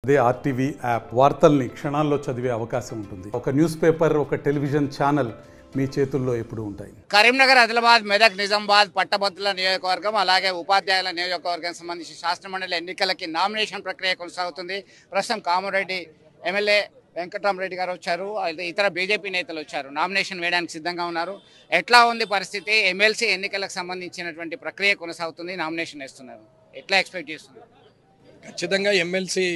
అదే RTV app వార్తల్ని క్షణాల్లో చదివే అవకాశం ఉంటుంది. ఒక న్యూస్ పేపర్, ఒక టెలివిజన్ ఛానల్ మీ చేతుల్లో ఎప్పుడూ ఉంటాయి. కరీంనగర్, ఆదిలాబాద్, మెదక్, నిజామాబాద్ పట్టభద్రుల నియోజకవర్గం అలాగే ఉపాధ్యాయుల నియోజకవర్గానికి సంబంధించి శాసనమండలి ఎన్నికలకి నామినేషన్ ప్రక్రియ కొనసాగుతుంది. ప్రస్తుతం కామారెడ్డి ఎమ్మెల్యే వెంకటరామరెడ్డి గారు వచ్చారు, ఇతర బీజేపీ నేతలు వచ్చారు, నామినేషన్ వేయడానికి సిద్ధంగా ఉన్నారు. ఎట్లా ఉంది పరిస్థితి? ఎమ్మెల్సీ ఎన్నికలకు సంబంధించినటువంటి ప్రక్రియ కొనసాగుతుంది, నామినేషన్ వేస్తున్నారు, ఎట్లా ఎక్స్పెక్ట్ చేస్తున్నారు? ఖచ్చితంగా ఎమ్మెల్సీ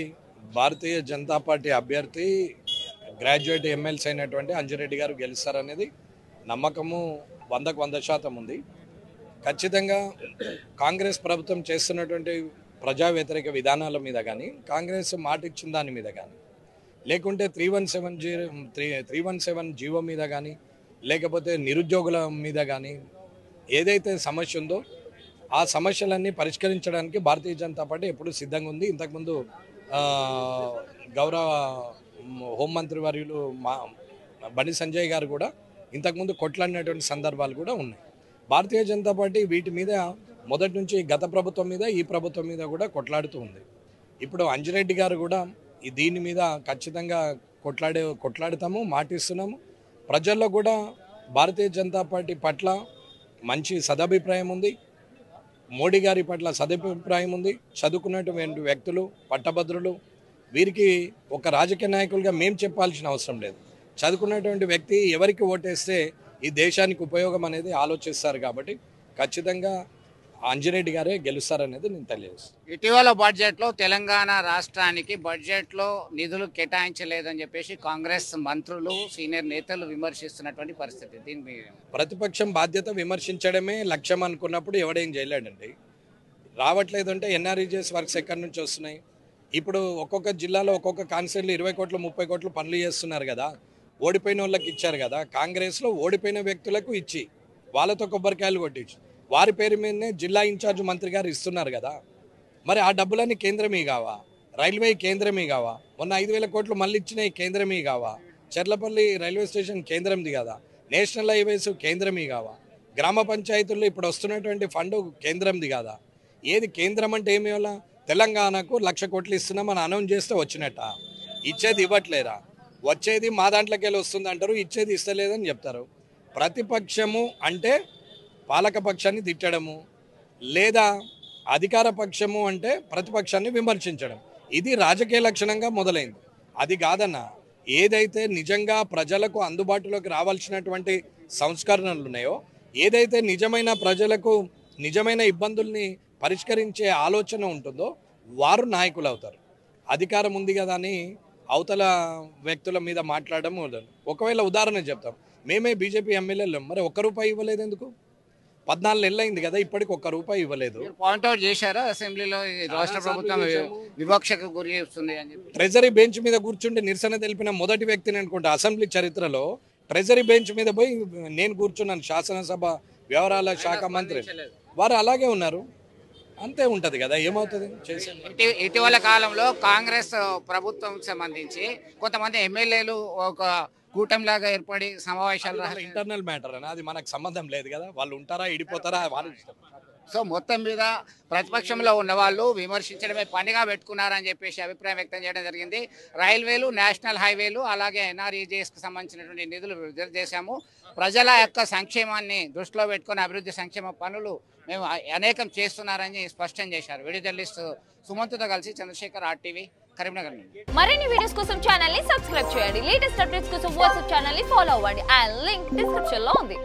భారతీయ జనతా పార్టీ అభ్యర్థి గ్రాడ్యుయేట్ ఎమ్మెల్సీ అయినటువంటి అంజిరెడ్డి గారు గెలుస్తారనేది నమ్మకము 100% ఉంది. ఖచ్చితంగా కాంగ్రెస్ ప్రభుత్వం చేస్తున్నటువంటి ప్రజా వ్యతిరేక విధానాల మీద కానీ, కాంగ్రెస్ మాట ఇచ్చిన దాని మీద కానీ, లేకుంటే 317 జీవో మీద కానీ, లేకపోతే నిరుద్యోగుల మీద కానీ ఏదైతే సమస్య ఉందో ఆ సమస్యలన్నీ పరిష్కరించడానికి భారతీయ జనతా పార్టీ ఎప్పుడు సిద్ధంగా ఉంది. ఇంతకుముందు గౌరవ హోంమంత్రి వర్యులు బండి సంజయ్ గారు కూడా ఇంతకుముందు కొట్లాడినటువంటి సందర్భాలు కూడా ఉన్నాయి. భారతీయ జనతా పార్టీ వీటి మీద మొదటి నుంచి గత ప్రభుత్వం మీద, ఈ ప్రభుత్వం మీద కూడా కొట్లాడుతూ ఉంది. ఇప్పుడు అంజిరెడ్డి గారు కూడా దీని మీద ఖచ్చితంగా కొట్లాడుతాము, మాటిస్తున్నాము. ప్రజల్లో కూడా భారతీయ జనతా పార్టీ పట్ల మంచి సదభిప్రాయం ఉంది, మోడీ గారి పట్ల సదభిప్రాయం ఉంది. చదువుకున్నటువంటి వ్యక్తులు, పట్టభద్రులు, వీరికి ఒక రాజకీయ నాయకులుగా మేము చెప్పాల్సిన అవసరం లేదు. చదువుకున్నటువంటి వ్యక్తి ఎవరికి ఓటేస్తే ఈ దేశానికి ఉపయోగం అనేది ఆలోచిస్తారు. కాబట్టి ఖచ్చితంగా అంజిరెడ్డి గారే గెలుస్తారనేది నేను తెలియజేస్తాను. ఇటీవల బడ్జెట్లో తెలంగాణ రాష్ట్రానికి బడ్జెట్లో నిధులు కేటాయించలేదని చెప్పేసి కాంగ్రెస్ మంత్రులు, సీనియర్ నేతలు విమర్శిస్తున్నటువంటి పరిస్థితి. దీని మీద ప్రతిపక్షం బాధ్యత విమర్శించడమే లక్ష్యం అనుకున్నప్పుడు ఎవడేం చేయలేడండి. రావట్లేదు అంటే ఎన్ఆర్ఈజీఎస్ వర్క్స్ ఎక్కడి నుంచి వస్తున్నాయి? ఇప్పుడు ఒక్కొక్క జిల్లాలో ఒక్కొక్క కాన్స్టిట్యూన్సీలో 20 కోట్లు 30 కోట్లు పనులు చేస్తున్నారు కదా, ఓడిపోయిన వాళ్ళకి ఇచ్చారు కదా. కాంగ్రెస్లో ఓడిపోయిన వ్యక్తులకు ఇచ్చి వాళ్ళతో కొబ్బరికాయలు కొట్టించి వారి పేరు మీదనే జిల్లా ఇన్ఛార్జ్ మంత్రి గారు ఇస్తున్నారు కదా. మరి ఆ డబ్బులన్నీ కేంద్రమీ కావా? రైల్వే కేంద్రమీ కావా? మొన్న 5,000 కోట్లు మళ్ళీ ఇచ్చినాయి కేంద్రమీ కావా? చెర్లపల్లి రైల్వే స్టేషన్ కేంద్రంది కదా, నేషనల్ హైవేస్ కేంద్రమీ కావా? గ్రామ పంచాయతీల్లో ఇప్పుడు వస్తున్నటువంటి ఫండ్ కేంద్రంది కాదా? ఏది కేంద్రం అంటే ఏమి? వల్ల తెలంగాణకు 1,00,000 కోట్లు ఇస్తున్నామని అనౌన్స్ చేస్తే వచ్చినట్ట, ఇచ్చేది ఇవ్వట్లేరా? వచ్చేది మా దాంట్లోకి వెళ్ళి వస్తుంది అంటారు, ఇచ్చేది ఇస్తలేదని చెప్తారు. ప్రతిపక్షము అంటే పాలక పక్షాన్ని తిట్టడము, లేదా అధికార పక్షము అంటే ప్రతిపక్షాన్ని విమర్శించడం, ఇది రాజకీయ లక్షణంగా మొదలైంది. అది కాదన్న, ఏదైతే నిజంగా ప్రజలకు అందుబాటులోకి రావాల్సినటువంటి సంస్కరణలు ఉన్నాయో, ఏదైతే నిజమైన ప్రజలకు నిజమైన ఇబ్బందుల్ని పరిష్కరించే ఆలోచన ఉంటుందో వారు నాయకులు అవుతారు. అధికారం ఉంది కదా అని అవతల వ్యక్తుల మీద మాట్లాడడం. ఒకవేళ ఉదాహరణ చెప్తాం, మేమే బీజేపీ ఎమ్మెల్యేలు, మరి ₹1 ఇవ్వలేదు ఎందుకు? 14 నెలలు అయింది కదా, ఇప్పటికి ₹1 ఇవ్వలేదు. పాయింట్అవుట్ చేశారా అసెంబ్లీలో రాష్ట్ర ప్రభుత్వం వివక్షకు గురి చేస్తుంది అని చెప్పి? ట్రెజరీ బెంచ్ మీద కూర్చుంటే నిరసన తెలిపిన మొదటి వ్యక్తిని అనుకుంటా అసెంబ్లీ చరిత్రలో. ట్రెజరీ బెంచ్ మీద పోయి నేను కూర్చున్నాను, శాసనసభ వ్యవహారాల శాఖ మంత్రి. వారు అలాగే ఉన్నారు, అంతే ఉంటుంది కదా, ఏమవుతుంది? ఇటీవల కాలంలో కాంగ్రెస్ ప్రభుత్వం సంబంధించి కొంతమంది ఎమ్మెల్యేలు ఒక కూటమిలాగా ఏర్పడి సమావేశాలు, ఇంటర్నల్ మ్యాటర్ అని, అది మనకు సంబంధం లేదు కదా. వాళ్ళు ఉంటారా, ఇడిపోతారా, వాళ్ళు ఇష్టం. సో మొత్తం మీద ప్రతిపక్షంలో ఉన్న వాళ్ళు విమర్శించడమే పనిగా పెట్టుకున్నారని చెప్పేసి అభిప్రాయం వ్యక్తం చేయడం జరిగింది. రైల్వేలు, నేషనల్ హైవేలు, అలాగే ఎన్ఆర్ఈజీఎస్కి సంబంధించినటువంటి నిధులు విడుదల చేశాము. ప్రజల యొక్క సంక్షేమాన్ని దృష్టిలో పెట్టుకుని అభివృద్ధి సంక్షేమ పనులు మేము అనేకం చేస్తున్నారని స్పష్టం చేశారు. విడుదలిస్తూ సుమంత్తో కలిసి చంద్రశేఖర్, ఆర్టీవీ, కరీంనగర్ నుండి. మరిన్ని వీడియోస్ కోసం ఛానల్ ని సబ్స్క్రైబ్ చేయండి. లేటెస్ట్ అప్డేట్స్ కోసం వాట్సాప్ ఛానల్ ని ఫాలో అవ్వండి. ఆ లింక్ డిస్క్రిప్షన్ లో ఉంది.